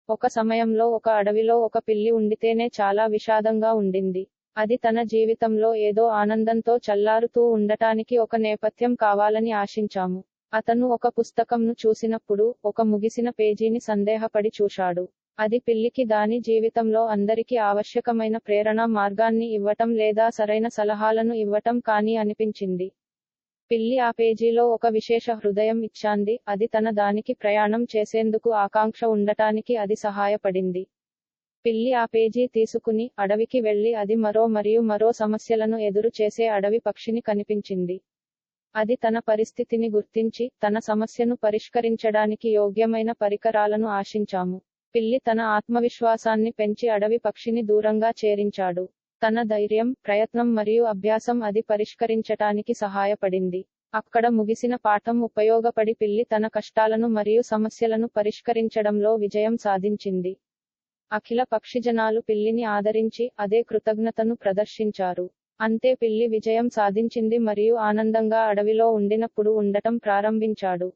ఒక సమయంలో ఒక అడవిలో ఒక పిల్లి ఉండితేనే చాలా విషాదంగా ఉండింది. అది తన జీవితంలో ఏదో ఆనందంతో చల్లారుతూ ఉండటానికి ఒక నేపథ్యం కావాలని ఆశించాము. అతను ఒక పుస్తకంను చూసినప్పుడు, ఒక ముగిసిన పేజీని సందేహపడి చూశాడు. అది పిల్లికి దాని జీవితంలో అందరికీ ఆవశ్యకమైన ప్రేరణా మార్గాన్ని ఇవ్వటం లేదా సరైన సలహాలను ఇవ్వటం కానీ అనిపించింది. పిల్లి ఆ పేజీలో ఒక విశేష హృదయం ఇచ్చాంది, అది తన దానికి ప్రయాణం చేసేందుకు ఆకాంక్ష ఉండటానికి అది సహాయపడింది. పిల్లి ఆ పేజీ తీసుకుని, అడవికి వెళ్లి అది మరో సమస్యలను ఎదురు చేసే అడవి పక్షిని కనిపించింది. అది తన పరిస్థితిని గుర్తించి, తన సమస్యను పరిష్కరించడానికి యోగ్యమైన పరికరాలను ఆశించాము. పిల్లి తన ఆత్మవిశ్వాసాన్ని పెంచి అడవి పక్షిని దూరంగా చేరించాడు. తన ధైర్యం, ప్రయత్నం మరియు అభ్యాసం అది పరిష్కరించటానికి సహాయపడింది. అక్కడ ముగిసిన పాఠం ఉపయోగపడి పిల్లి తన కష్టాలను మరియు సమస్యలను పరిష్కరించడంలో విజయం సాధించింది. అఖిల పక్షిజనాలు పిల్లిని ఆదరించి, అదే కృతజ్ఞతను ప్రదర్శించారు. అంతే పిల్లి విజయం సాధించింది మరియు ఆనందంగా అడవిలో ఉండినప్పుడు ఉండటం ప్రారంభించాడు.